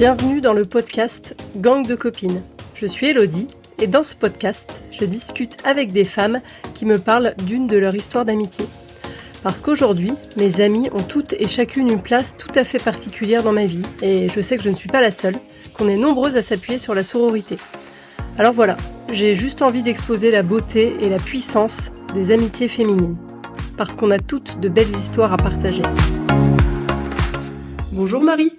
Bienvenue dans le podcast Gang de copines. Je suis Elodie et dans ce podcast, je discute avec des femmes qui me parlent d'une de leurs histoires d'amitié. Parce qu'aujourd'hui, mes amies ont toutes et chacune une place tout à fait particulière dans ma vie et je sais que je ne suis pas la seule, qu'on est nombreuses à s'appuyer sur la sororité. Alors voilà, j'ai juste envie d'exposer la beauté et la puissance des amitiés féminines. Parce qu'on a toutes de belles histoires à partager. Bonjour Marie.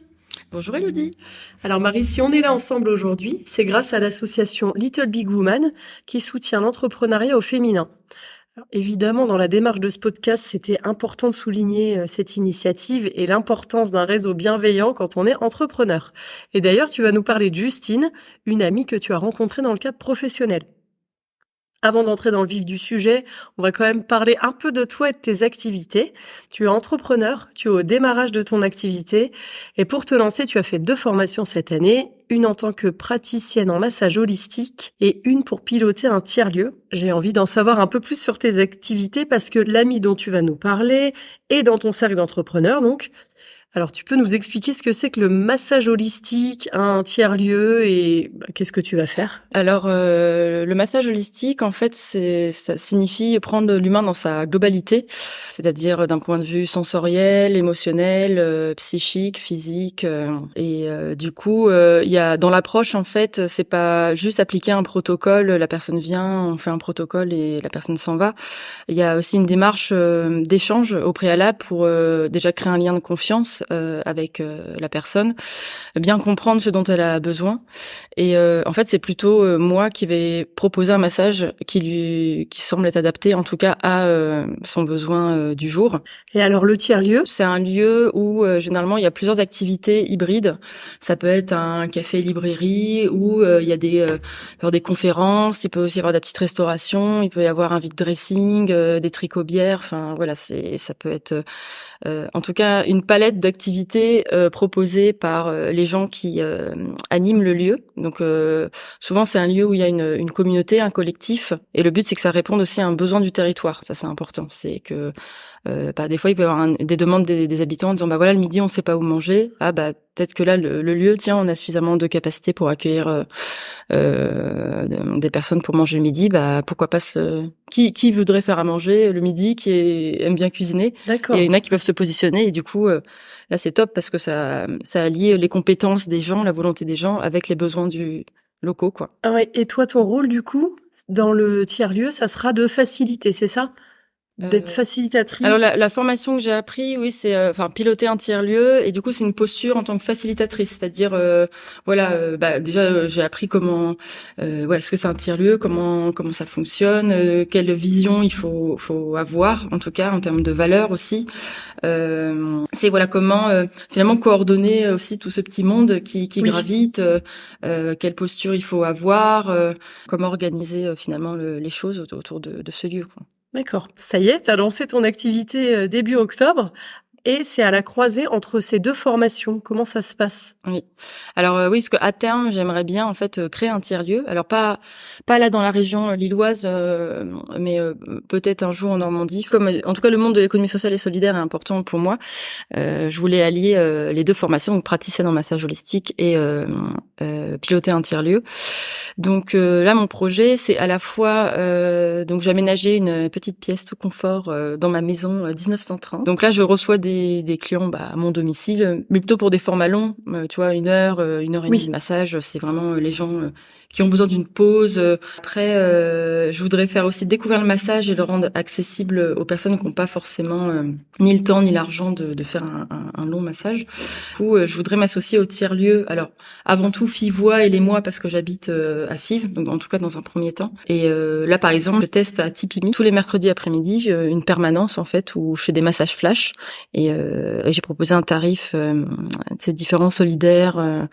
Bonjour Elodie. Alors Marie, si on est là ensemble aujourd'hui, c'est grâce à l'association Little Big Woman qui soutient l'entrepreneuriat au féminin. Alors, évidemment, dans la démarche de ce podcast, c'était important de souligner cette initiative et l'importance d'un réseau bienveillant quand on est entrepreneur. Et d'ailleurs, tu vas nous parler de Justine, une amie que tu as rencontrée dans le cadre professionnel. Avant d'entrer dans le vif du sujet, on va quand même parler un peu de toi et de tes activités. Tu es entrepreneur, tu es au démarrage de ton activité et pour te lancer, tu as fait 2 formations cette année, une en tant que praticienne en massage holistique et une pour piloter un tiers-lieu. J'ai envie d'en savoir un peu plus sur tes activités parce que l'amie dont tu vas nous parler est dans ton cercle d'entrepreneurs donc. Alors, tu peux nous expliquer ce que c'est que le massage holistique, un tiers-lieu et qu'est-ce que tu vas faire? Alors, le massage holistique, en fait, ça signifie prendre l'humain dans sa globalité, c'est-à-dire d'un point de vue sensoriel, émotionnel, psychique, physique. Du coup, il y a dans l'approche, en fait, c'est pas juste appliquer un protocole, la personne vient, on fait un protocole et la personne s'en va. Il y a aussi une démarche d'échange au préalable pour déjà créer un lien de confiance avec la personne, bien comprendre ce dont elle a besoin. Et en fait, c'est plutôt moi qui vais proposer un massage qui semble être adapté, en tout cas, à son besoin du jour. Et alors, le tiers-lieu? C'est un lieu où, généralement, il y a plusieurs activités hybrides. Ça peut être un café-librairie où il y a des conférences, il peut aussi y avoir des petites restaurations, il peut y avoir un vide dressing, des tricots-bières, enfin, voilà, ça peut être... en tout cas, une palette d'activités proposées par les gens qui animent le lieu. Donc, souvent, c'est un lieu où il y a une communauté, un collectif. Et le but, c'est que ça réponde aussi à un besoin du territoire. Ça, c'est important. C'est que des fois, il peut y avoir des demandes des habitants en disant, bah voilà, le midi, on sait pas où manger. Ah bah peut-être que là, le lieu, tiens, on a suffisamment de capacité pour accueillir des personnes pour manger le midi. Bah pourquoi pas qui voudrait faire à manger le midi, aime bien cuisiner. D'accord. Et il y en a qui peuvent se positionner et du coup, là, c'est top parce que ça allie les compétences des gens, la volonté des gens avec les besoins du locaux, quoi. Ah ouais. Et toi, ton rôle, du coup, dans le tiers-lieu, ça sera de faciliter, c'est ça? D'être facilitatrice? Alors la formation que j'ai appris, oui, c'est piloter un tiers-lieu et du coup c'est une posture en tant que facilitatrice, c'est-à-dire déjà j'ai appris comment ce que c'est un tiers-lieu, comment ça fonctionne, quelle vision il faut avoir en tout cas en termes de valeur aussi. C'est comment finalement coordonner aussi tout ce petit monde qui oui. Gravite, quelle posture il faut avoir, comment organiser finalement les choses autour de ce lieu, quoi. D'accord. Ça y est, tu as lancé ton activité début octobre et c'est à la croisée entre ces 2 formations. Comment ça se passe? Oui. Alors oui, parce qu'à terme, j'aimerais bien en fait créer un tiers-lieu. Alors pas là dans la région lilloise, mais peut-être un jour en Normandie. Comme en tout cas le monde de l'économie sociale et solidaire est important pour moi, je voulais allier les 2 formations, donc praticienne en massage holistique et piloter un tiers-lieu. Donc là, mon projet, c'est à la fois donc j'ai aménagé une petite pièce tout confort dans ma maison 1930. Donc là, je reçois des clients à mon domicile, mais plutôt pour des formats longs, tu vois, 1 heure et demie de massage. C'est vraiment les gens qui ont besoin d'une pause. Après, je voudrais faire aussi découvrir le massage et le rendre accessible aux personnes qui n'ont pas forcément ni le temps ni l'argent de faire un long massage. Du coup, je voudrais m'associer au tiers-lieu. Alors, avant tout, Fivois et les Mois, parce que j'habite à Fives, donc en tout cas dans un premier temps. Et là, par exemple, je teste à Tipimi tous les mercredis après-midi, j'ai une permanence en fait où je fais des massages flash. Et j'ai proposé un tarif c'est différent, solidaire,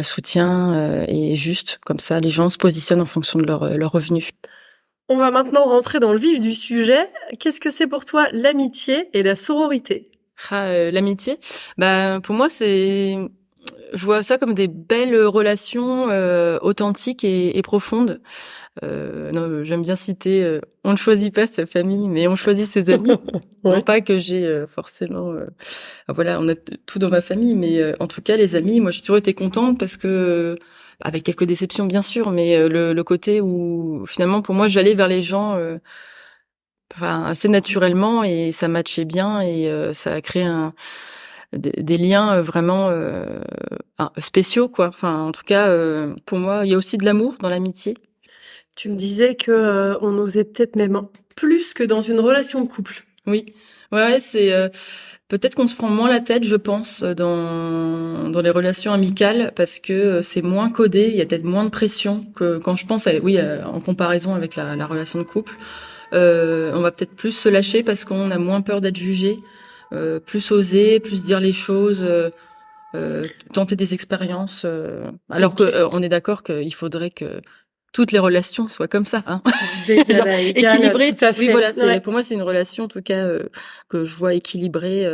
soutien et juste, comme ça les gens se positionnent en fonction de leur revenu. On va maintenant rentrer dans le vif du sujet. Qu'est-ce que c'est pour toi l'amitié et la sororité? L'amitié, pour moi c'est je vois ça comme des belles relations authentiques et profondes. Non, j'aime bien citer, on ne choisit pas sa famille, mais on choisit ses amis. Ouais. Non pas que j'ai forcément, voilà, on a tout dans ma famille, mais en tout cas les amis, moi j'ai toujours été contente parce que, avec quelques déceptions bien sûr, mais le côté où finalement pour moi j'allais vers les gens, enfin assez naturellement et ça matchait bien et ça a créé des liens vraiment spéciaux quoi. Enfin en tout cas pour moi il y a aussi de l'amour dans l'amitié. Tu me disais que on osait peut-être même plus que dans une relation de couple. Oui, ouais, c'est peut-être qu'on se prend moins la tête, je pense, dans les relations amicales parce que c'est moins codé, il y a peut-être moins de pression que quand je pense, en comparaison avec la relation de couple, on va peut-être plus se lâcher parce qu'on a moins peur d'être jugé, plus oser, plus dire les choses, tenter des expériences, alors que on est d'accord qu'il faudrait que toutes les relations soient comme ça, hein. Genre, équilibrées. Tout à fait. Oui, voilà, Ouais. pour moi, c'est une relation, en tout cas, que je vois équilibrée,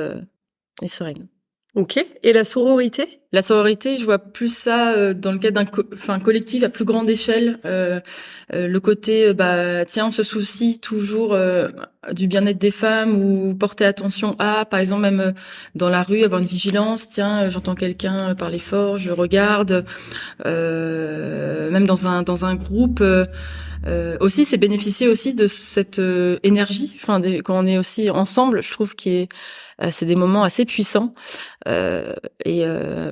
et sereine. Ok. Et la sororité? La sororité, je vois plus ça dans le cadre collectif à plus grande échelle. Le côté, tiens, on se soucie toujours du bien-être des femmes ou porter attention à, par exemple, même dans la rue, avoir une vigilance. Tiens, j'entends quelqu'un parler fort, je regarde. Même dans un groupe. Aussi, c'est bénéficier aussi de cette énergie. Enfin, quand on est aussi ensemble, je trouve que c'est des moments assez puissants. Et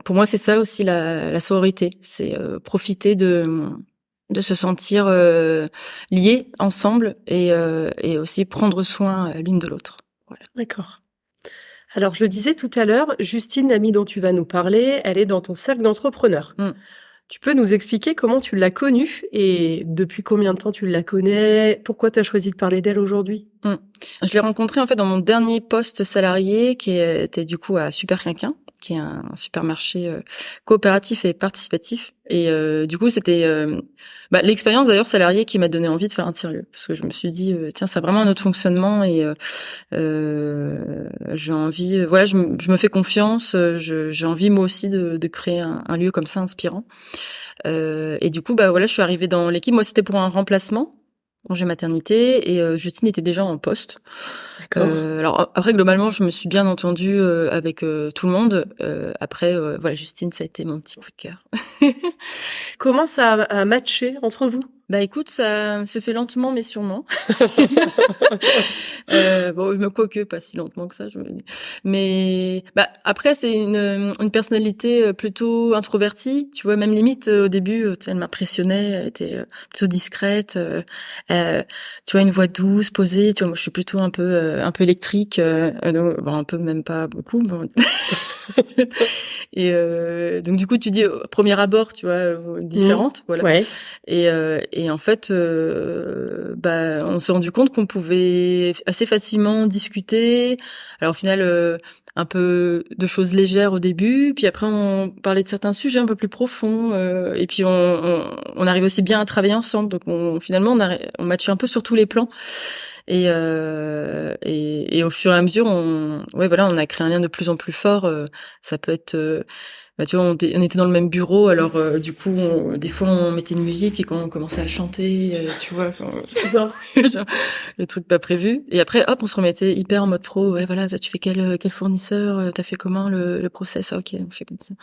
pour moi, c'est ça aussi la sororité. C'est profiter de se sentir liés ensemble et aussi prendre soin l'une de l'autre. Voilà. D'accord. Alors, je le disais tout à l'heure, Justine, l'amie dont tu vas nous parler, elle est dans ton cercle d'entrepreneurs. Tu peux nous expliquer comment tu l'as connue et depuis combien de temps tu la connais? Pourquoi tu as choisi de parler d'elle aujourd'hui? Je l'ai rencontrée en fait dans mon dernier poste salarié qui était du coup à Super Quinquin, qui est un supermarché coopératif et participatif. Et du coup, c'était l'expérience d'ailleurs salariée qui m'a donné envie de faire un tiers-lieu, parce que je me suis dit tiens, c'est vraiment un autre fonctionnement et j'ai envie, voilà, je me fais confiance, j'ai envie moi aussi de créer un lieu comme ça inspirant. Et du coup, voilà, je suis arrivée dans l'équipe. Moi, c'était pour un remplacement, congé maternité, et Justine était déjà en poste. D'accord. Alors après, globalement, je me suis bien entendue avec tout le monde. Après, voilà, Justine, ça a été mon petit coup de cœur. Comment ça a matché entre vous? Écoute, ça se fait lentement mais sûrement. Quoique pas si lentement que ça, mais après c'est une personnalité plutôt introvertie, tu vois, même limite au début, elle m'impressionnait, elle était plutôt discrète, tu vois, une voix douce, posée, tu vois, moi je suis plutôt un peu électrique, un peu, même pas beaucoup. Bon. Et donc du coup tu dis au premier abord, tu vois, différente, voilà. Ouais. Et en fait, on s'est rendu compte qu'on pouvait assez facilement discuter. Alors au final, un peu de choses légères au début, puis après on parlait de certains sujets un peu plus profonds, et puis on arrive aussi bien à travailler ensemble. Donc finalement on matchait un peu sur tous les plans. Et au fur et à mesure, on a créé un lien de plus en plus fort. Ça peut être tu vois, on était dans le même bureau, alors du coup, des fois, on mettait une musique et quand on commençait à chanter, tu vois, genre, le truc pas prévu. Et après, hop, on se remettait hyper en mode pro. Ouais, voilà, tu fais quel fournisseur, t'as fait comment le process? Ok, on fait comme ça.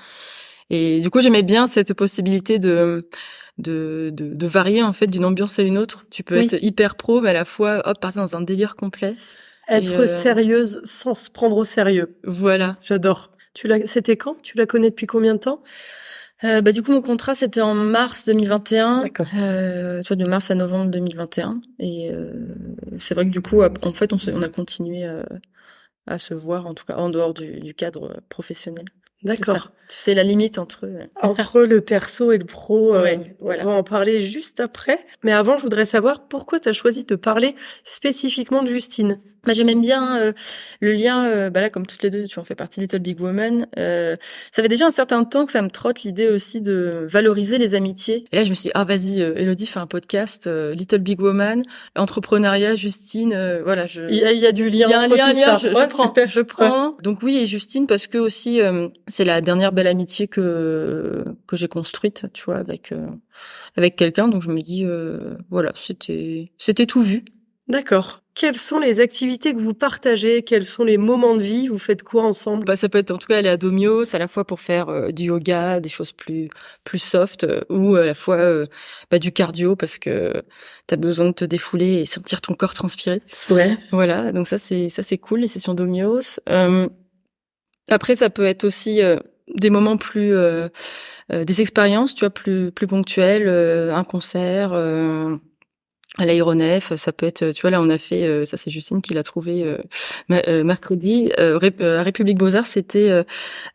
Et du coup, j'aimais bien cette possibilité de varier en fait d'une ambiance à une autre. Tu peux être hyper pro, mais à la fois, hop, partir dans un délire complet. Être sérieuse sans se prendre au sérieux. Voilà. J'adore. C'était quand? Tu la connais depuis combien de temps? Du coup, mon contrat, c'était en mars 2021. D'accord. Tu vois, de mars à novembre 2021. Et c'est vrai que du coup, en fait, on a continué à se voir, en tout cas, en dehors du cadre professionnel. D'accord. Tu sais, la limite entre le perso et le pro, voilà. On va en parler juste après. Mais avant, je voudrais savoir pourquoi tu as choisi de parler spécifiquement de Justine. J'aimais bien le lien, là, comme toutes les deux, tu en fais partie, Little Big Woman. Ça fait déjà un certain temps que ça me trotte l'idée aussi de valoriser les amitiés. Et là, je me suis dit, vas-y, Elodie, fais un podcast, Little Big Woman, entrepreneuriat, Justine, voilà. Il y a du lien. Il y a un lien, ça. Je prends. Ouais. Donc oui, et Justine, parce que aussi, c'est la dernière belle amitié que j'ai construite, tu vois, avec quelqu'un. Donc je me dis, voilà, c'était tout vu. D'accord. Quelles sont les activités que vous partagez? Quels sont les moments de vie? Vous faites quoi ensemble? Bah, ça peut être en tout cas aller à Domios, à la fois pour faire du yoga, des choses plus soft, ou à la fois du cardio parce que t'as besoin de te défouler et sentir ton corps transpirer. Ouais. Voilà, donc ça c'est cool, les sessions Domios. Après ça peut être aussi des moments plus des expériences, tu vois, plus ponctuelles, un concert. À l'aéronef, ça peut être, tu vois, là on a fait, ça c'est Justine qui l'a trouvé mercredi, à République Beaux-Arts, c'était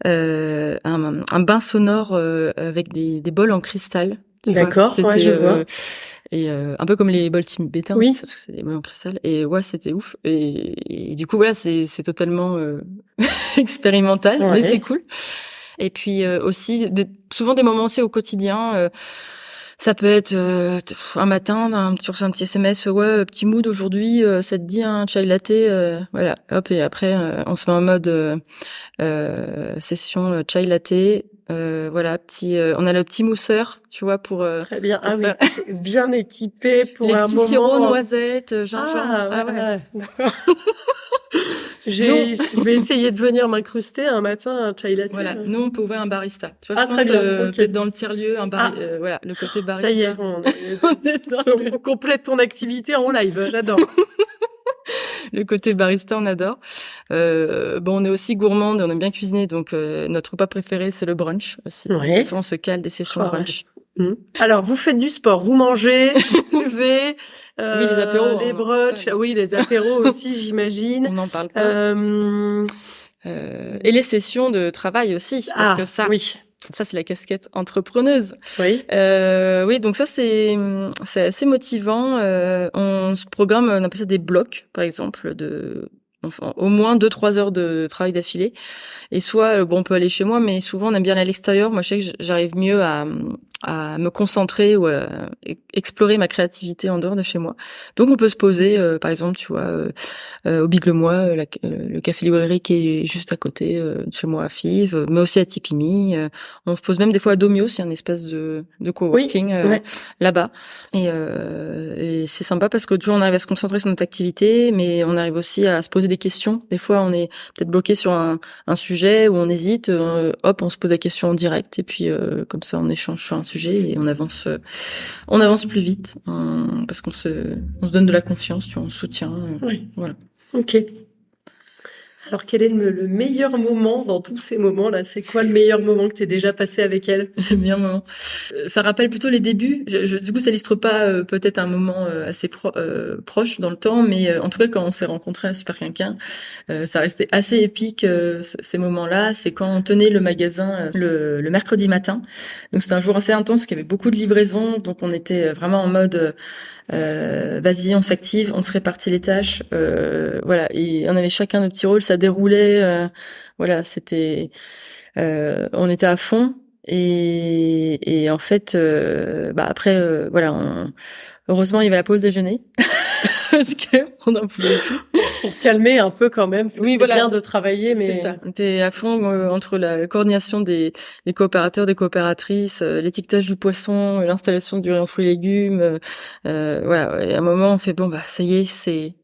un bain sonore avec des bols en cristal. Tu vois. D'accord, ouais, C'était je vois. et un peu comme les bols tibétains, Oui. sauf que c'est des bols en cristal. Et ouais, c'était ouf. Et du coup voilà, c'est totalement expérimental, mais c'est Ouais. cool. Et puis aussi souvent des moments aussi au quotidien. Ça peut être un matin, tu reçois un petit SMS, ouais, petit mood aujourd'hui, ça te dit un chai latte, voilà, hop, et après on se met en mode session chai latte, voilà, on a le petit mousseur, tu vois, Très bien. pour Ah oui, faire bien équipé pour les un petits sirops moment. noisettes, gingembre, Ah ouais. ouais, d'accord. Nous, Je vais essayer de venir m'incruster un matin un chai latte. voilà, nous on peut ouvrir un barista, tu vois, Ah je très pense bien. Ok. peut-être dans le tiers-lieu, Ah, voilà, le côté ça y est, barista. on On est dans on complète ton activité en live. J'adore. le côté barista, on adore. On est aussi gourmande, on aime bien cuisiner, donc notre repas préféré, c'est le brunch aussi. Ouais. Des fois, on se cale des sessions Ah ouais. brunch. Alors, vous faites du sport, vous mangez, vous buvez, Oui, les apéros, les on en brunchs, parle. oui, les apéros aussi, j'imagine. On n'en parle pas. Et les sessions de travail aussi, parce que Oui, ça c'est la casquette entrepreneuse. oui, Oui, donc ça c'est assez motivant. On se programme, on appelle ça des blocs, par exemple, enfin, au moins 2-3 heures de travail d'affilée. Et soit, on peut aller chez moi, mais souvent on aime bien aller à l'extérieur. Moi, je sais que j'arrive mieux à me concentrer ou à explorer ma créativité en dehors de chez moi. Donc on peut se poser, par exemple, tu vois, au Big Le Moi, le café librairie qui est juste à côté de chez moi à Fives, mais aussi à Tipimi. On se pose même des fois à Domios, il y a une espèce de coworking ouais. là-bas. Et c'est sympa parce que toujours on arrive à se concentrer sur notre activité, mais on arrive aussi à se poser des questions. Des fois, on est peut-être bloqué sur un sujet où on hésite, hop, on se pose la question en direct et puis comme ça on échange sur un sujet et on avance plus vite parce qu'on se donne de la confiance, tu vois, on se soutient, Oui. voilà. Ok. Alors, quel est le meilleur moment dans tous ces moments-là? C'est quoi le meilleur moment que tu aies déjà passé avec elle? Le meilleur moment. Ça rappelle plutôt les débuts. Du coup, ça illustre pas peut-être un moment assez proche dans le temps, mais en tout cas, quand on s'est rencontrés à Super Quinquin, ça restait assez épique ces moments-là. C'est quand on tenait le magasin le mercredi matin. Donc c'était un jour assez intense, qu'il y avait beaucoup de livraisons, donc on était vraiment en mode vas-y, on s'active, on se répartit les tâches, voilà. Et on avait chacun nos petits rôles, ça déroulait, voilà. C'était on était à fond et en fait après voilà, heureusement il y avait la pause déjeuner parce que on n'en pouvait plus Pour se calmer un peu quand même, c'est bien de travailler, mais c'est ça, on était à fond entre la coordination des coopérateurs, des coopératrices, l'étiquetage du poisson, l'installation du rayon fruits et légumes, voilà. Et à un moment on fait bon ça y est,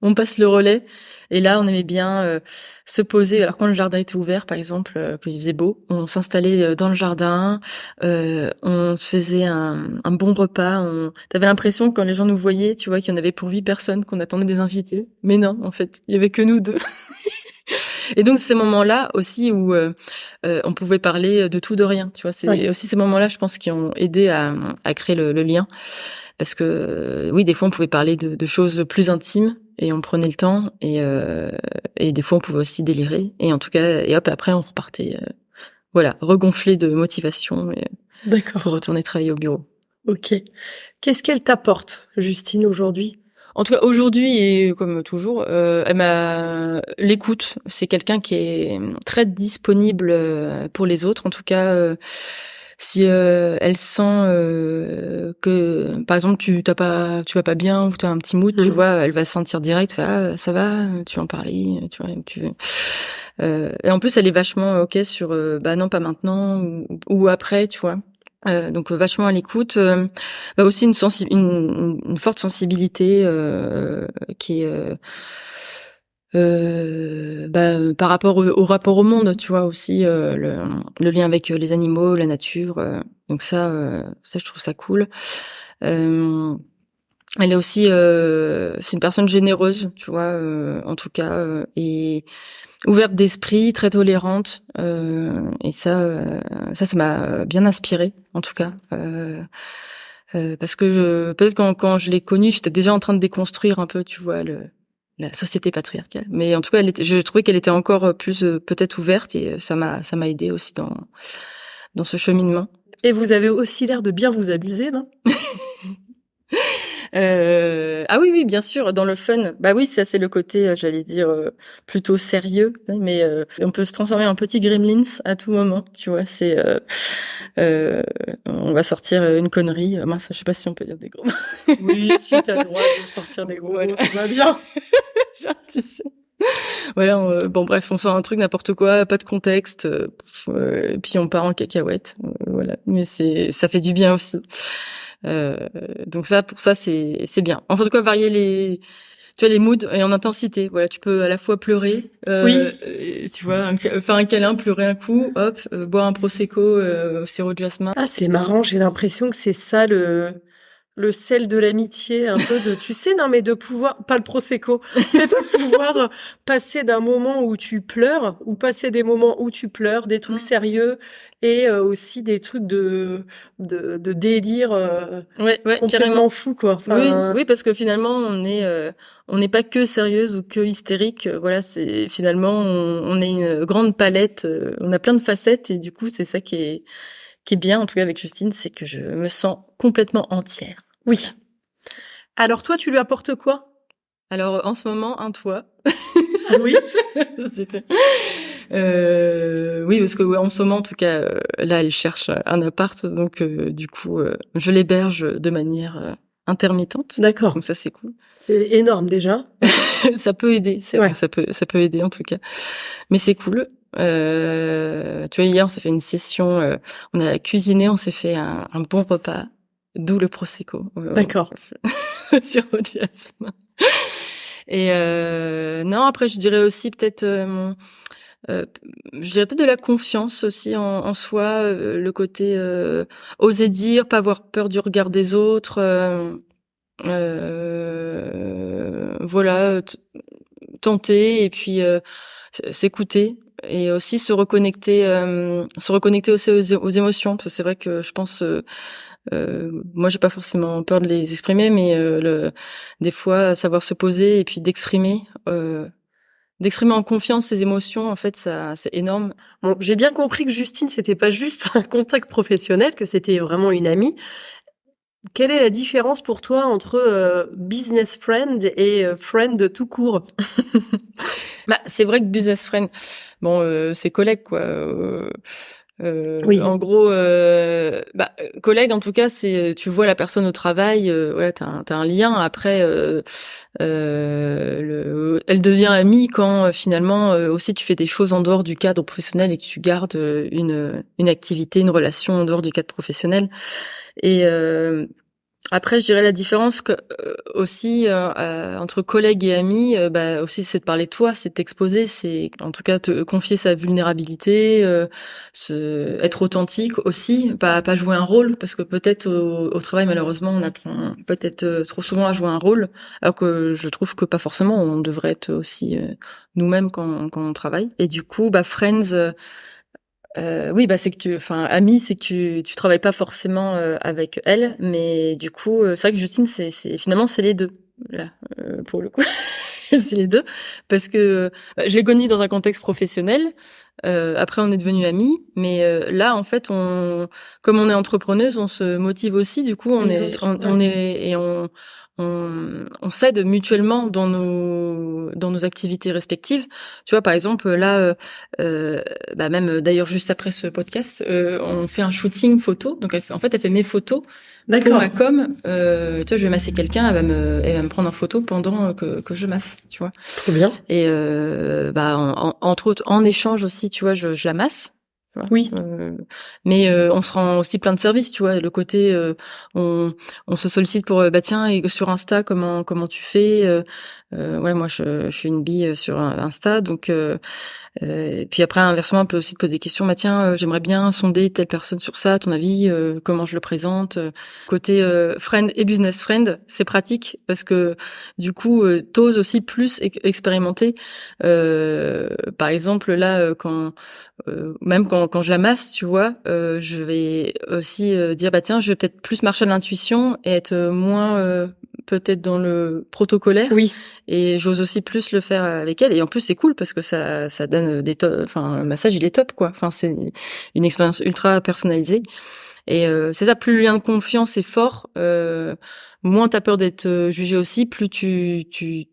on passe le relais. Et là, on aimait bien se poser. Alors quand le jardin était ouvert, par exemple, qu'il faisait beau, on s'installait dans le jardin, on se faisait un bon repas. T'avais l'impression que quand les gens nous voyaient, tu vois, qu'il y en avait pour 8 personnes, qu'on attendait des invités. Mais non, en fait, il y avait que nous deux. Et donc ces moments-là aussi où on pouvait parler de tout, de rien. Tu vois, c'est aussi ces moments-là, je pense, qui ont aidé à créer le lien. Parce que oui, des fois on pouvait parler de choses plus intimes et on prenait le temps et des fois on pouvait aussi délirer et en tout cas et hop après on repartait voilà, regonflé de motivation pour retourner travailler au bureau. Ok. Qu'est-ce qu'elle t'apporte, Justine, aujourd'hui? En tout cas, aujourd'hui et comme toujours, l'écoute. C'est quelqu'un qui est très disponible pour les autres. En tout cas, Si elle sent que par exemple tu vas pas bien ou tu as un petit mood, tu vois, elle va se sentir direct, ça va, tu veux en parler, tu vois, et en plus elle est vachement OK sur non pas maintenant ou après, tu vois. Donc vachement à l'écoute, aussi une forte sensibilité qui est par rapport au rapport au monde, tu vois aussi le lien avec les animaux, la nature. Donc ça je trouve ça cool. Elle est aussi c'est une personne généreuse, tu vois, en tout cas, et ouverte d'esprit, très tolérante. Et ça m'a bien inspirée, en tout cas. Parce que peut-être quand je l'ai connue, j'étais déjà en train de déconstruire un peu, tu vois, la société patriarcale. Mais en tout cas, je trouvais qu'elle était encore plus peut-être ouverte et ça m'a aidé aussi dans ce cheminement. Et vous avez aussi l'air de bien vous amuser, non? Ah oui, bien sûr, dans le fun. Bah oui, ça c'est le côté, j'allais dire, plutôt sérieux, mais on peut se transformer en petit gremlins à tout moment, tu vois. On va sortir une connerie. Mince, je sais pas si on peut dire des gros mots. Oui, si t'as le droit de sortir des gros mots, tout va bien. Tu sais. Voilà, bon bref, on sort un truc n'importe quoi, pas de contexte, et puis on part en cacahuète, voilà. Mais ça fait du bien aussi. Donc pour ça c'est bien. En tout cas, varier les moods et en intensité. Voilà, tu peux à la fois pleurer, Oui. Tu vois, faire un câlin, pleurer un coup, hop, boire un prosecco au sirop de jasmin. Ah, c'est marrant, j'ai l'impression que c'est ça le sel de l'amitié, un peu tu sais, non, mais de pouvoir, pas le prosecco, mais de pouvoir passer d'un moment où tu pleures, ou passer des moments où tu pleures, des trucs sérieux, et aussi des trucs de délire, Ouais, complètement carrément. fou, quoi. Enfin... Oui, parce que finalement, on n'est pas que sérieuse ou que hystérique. Voilà, c'est finalement, on est une grande palette, on a plein de facettes, et du coup, c'est ça qui est bien, en tout cas avec Justine, c'est que je me sens complètement entière. Oui. Alors toi, tu lui apportes quoi? Alors en ce moment, un toit. Ah oui. Oui, parce que en ce moment, en tout cas, là, elle cherche un appart, donc du coup, je l'héberge de manière intermittente. D'accord. Donc ça, c'est cool. C'est énorme déjà. Ça peut aider, c'est vrai, ça peut aider en tout cas. Mais c'est cool. Tu vois, hier, on s'est fait une session, on a cuisiné, on s'est fait un bon repas, d'où le prosecco. D'accord. Sur du jasmin. Et non, après, je dirais aussi peut-être, je dirais peut-être de la confiance aussi en soi, le côté oser dire, pas avoir peur du regard des autres. Voilà, tenter et puis s'écouter et aussi se reconnecter aussi aux émotions, parce que c'est vrai que je pense moi j'ai pas forcément peur de les exprimer, mais des fois savoir se poser et puis d'exprimer en confiance ses émotions, en fait ça c'est énorme. Bon, j'ai bien compris que Justine c'était pas juste un contact professionnel, que c'était vraiment une amie. Quelle est la différence pour toi entre business friend et friend tout court? Bah, c'est vrai que business friend, bon, c'est collègue quoi. Oui. En gros, collègue en tout cas, c'est tu vois la personne au travail, voilà, t'as un lien. Après, elle devient amie quand finalement aussi tu fais des choses en dehors du cadre professionnel et que tu gardes une activité, une relation en dehors du cadre professionnel. Et après, je dirais la différence aussi entre collègues et amis, aussi c'est de parler de toi, c'est de t'exposer, c'est en tout cas te confier sa vulnérabilité, être authentique aussi, pas jouer un rôle, parce que peut-être au travail malheureusement on apprend peut-être trop souvent à jouer un rôle, alors que je trouve que pas forcément, on devrait être aussi nous-mêmes quand on travaille. Et du coup, Friends. Oui, c'est que amie, c'est que tu travailles pas forcément avec elle, mais du coup, c'est vrai que Justine, c'est finalement c'est les deux là pour le coup, c'est les deux parce que je l'ai connue dans un contexte professionnel. Après, on est devenus amis, mais là, en fait, comme on est entrepreneuse, on se motive aussi. Du coup, on est on s'aide mutuellement dans nos activités respectives. Tu vois, par exemple, là, même d'ailleurs juste après ce podcast, on fait un shooting photo. Donc, elle fait mes photos pour ma com. Tu vois, je vais masser quelqu'un, elle va me prendre en photo pendant que je masse, tu vois. Trop bien. Et entre autres, en échange aussi, tu vois, je la masse. Oui. Mais on se rend aussi plein de services, tu vois. Le côté, on se sollicite pour, tiens, et sur Insta, comment tu fais ouais, moi, je suis une bille sur Insta, donc. Et puis après, inversement, on peut aussi te poser des questions. Tiens, j'aimerais bien sonder telle personne sur ça. À ton avis, comment je le présente Côté friend et business friend, c'est pratique parce que du coup, t'oses aussi plus expérimenter. Par exemple, là, même quand je la masse, tu vois, je vais aussi dire tiens, je vais peut-être plus marcher à l'intuition et être moins peut-être dans le protocolaire. Oui. Et j'ose aussi plus le faire avec elle. Et en plus, c'est cool parce que ça donne le massage, il est top, quoi. Enfin, c'est une expérience ultra personnalisée. Et c'est ça, plus le lien de confiance est fort, moins t'as peur d'être jugé aussi, plus tu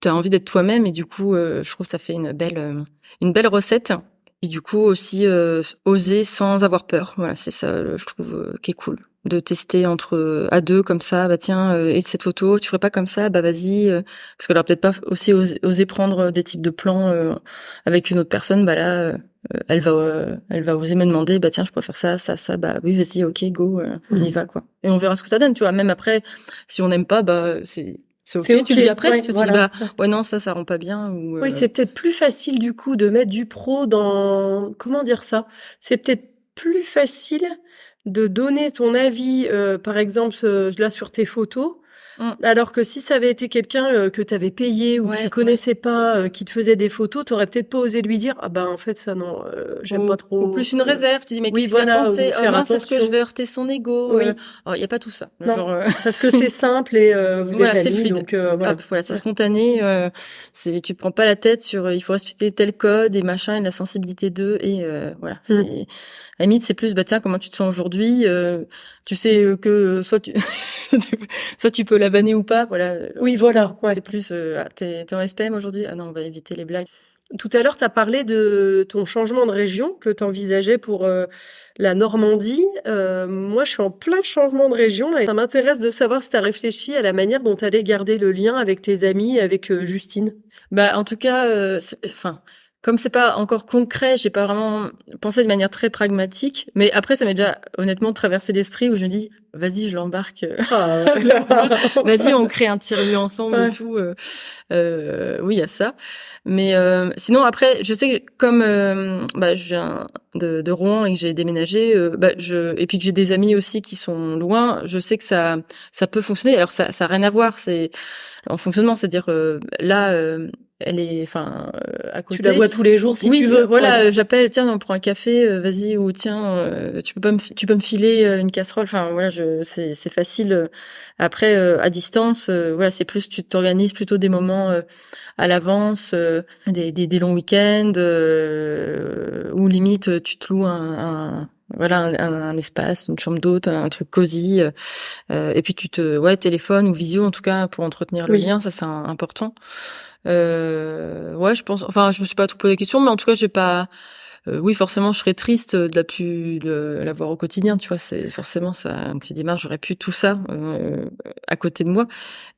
as envie d'être toi-même. Et du coup, je trouve que ça fait une belle recette. Et du coup aussi oser sans avoir peur. Voilà, c'est ça, je trouve qui est cool de tester à deux comme ça. Tiens, et cette photo, tu ferais pas comme ça, vas-y, parce qu'elle aurait peut-être pas aussi osé prendre des types de plans avec une autre personne. Là, elle va oser me demander, tiens, je peux faire ça, oui, vas-y, ok, go, on y va, quoi. Et on verra ce que ça donne, tu vois. Même après, si on n'aime pas, c'est ok, tu le dis après, ouais, tu te dis ouais non, ça rend pas bien ou Oui, c'est peut-être plus facile du coup de mettre du pro dans comment dire ça? C'est peut-être plus facile de donner ton avis par exemple là sur tes photos. Alors que si ça avait été quelqu'un que tu avais payé ou que tu connaissais pas qui te faisait des photos, tu aurais peut-être pas osé lui dire en fait ça non, j'aime pas trop. Ou plus une réserve, tu dis mais qu'est-ce qu'il va penser mince, est-ce que je vais heurter son ego Oui. Il y a pas tout ça. Non, genre parce que c'est simple et vous êtes amis, c'est fluide. donc voilà, c'est spontané, tu te prends pas la tête sur il faut respecter tel code et machin et la sensibilité d'eux et voilà, c'est à la limite c'est plus tiens, comment tu te sens aujourd'hui, tu sais que soit tu peux la vanner ou pas, voilà. Oui, voilà, ouais. C'est plus t'es en SPM aujourd'hui. Ah non, on va éviter les blagues. Tout à l'heure, tu as parlé de ton changement de région que tu envisageais pour la Normandie. Moi, je suis en plein changement de région là, et ça m'intéresse de savoir si tu as réfléchi à la manière dont tu allais garder le lien avec tes amis, avec Justine. En tout cas, comme c'est pas encore concret, j'ai pas vraiment pensé de manière très pragmatique. Mais après, ça m'est déjà honnêtement traversé l'esprit où je me dis, vas-y, je l'embarque. Vas-y, on crée un tiers-lieu ensemble et tout. Oui, il y a ça. Mais sinon, après, je sais que comme je viens de Rouen et que j'ai déménagé, et puis que j'ai des amis aussi qui sont loin, je sais que ça peut fonctionner. Alors ça a rien à voir, c'est en fonctionnement, c'est-à-dire là. Elle est, à côté. Tu la vois tous les jours si tu veux. Voilà, j'appelle, tiens, on prend un café, vas-y, ou tiens, tu peux me filer une casserole. Enfin, voilà, c'est facile. Après, à distance, voilà, c'est plus, tu t'organises plutôt des moments à l'avance, des longs week-ends, ou limite, tu te loues un espace, une chambre d'hôte, un truc cosy, et puis tu téléphone ou visio en tout cas pour entretenir le lien, ça c'est important. Je pense, je me suis pas trop posé des questions, mais en tout cas j'ai pas oui, forcément, je serais triste de la voir au quotidien, tu vois. C'est forcément ça. Tu dis, mince, j'aurais pu tout ça à côté de moi,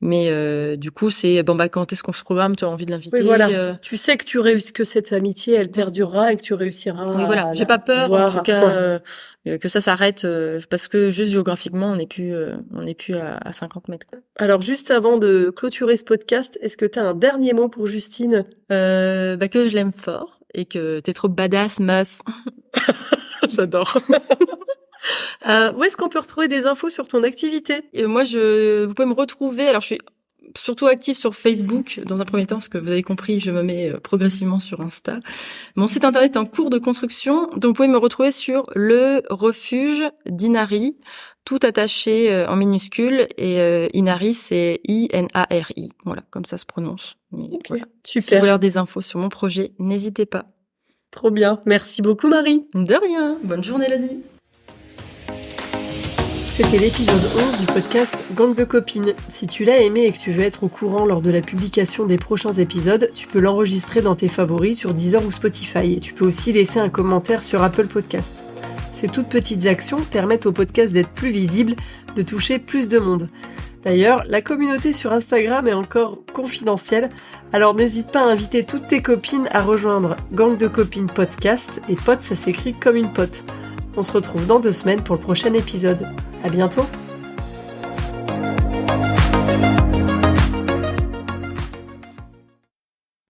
mais du coup, c'est quand est-ce qu'on se programme? Tu as envie de l'inviter? Oui, voilà. Tu sais que tu réussis, que cette amitié, elle perdurera et que tu réussiras. Oui, voilà. J'ai pas peur, en tout cas, que ça s'arrête parce que juste géographiquement, on n'est plus à 50 mètres. Quoi. Alors, juste avant de clôturer ce podcast, est-ce que tu as un dernier mot pour Justine? Que je l'aime fort. Et que t'es trop badass, meuf. J'adore. Où est-ce qu'on peut retrouver des infos sur ton activité? Moi, vous pouvez me retrouver. Alors, je suis surtout active sur Facebook dans un premier temps, parce que vous avez compris, je me mets progressivement sur Insta. Mon site internet est en cours de construction, donc vous pouvez me retrouver sur le refuge d'Inari, tout attaché en minuscule, et Inari, c'est I-N-A-R-I. Voilà, comme ça se prononce. Okay, voilà. Super. Si vous voulez avoir des infos sur mon projet, n'hésitez pas. Trop bien. Merci beaucoup, Marie. De rien. Bonne journée, Elodie. C'était l'épisode 11 du podcast Gang de copines. Si tu l'as aimé et que tu veux être au courant lors de la publication des prochains épisodes, tu peux l'enregistrer dans tes favoris sur Deezer ou Spotify. Et tu peux aussi laisser un commentaire sur Apple Podcast. Ces toutes petites actions permettent au podcast d'être plus visible, de toucher plus de monde. D'ailleurs, la communauté sur Instagram est encore confidentielle, alors n'hésite pas à inviter toutes tes copines à rejoindre Gang de copines podcast, et pote ça s'écrit comme une pote. On se retrouve dans 2 semaines pour le prochain épisode. À bientôt!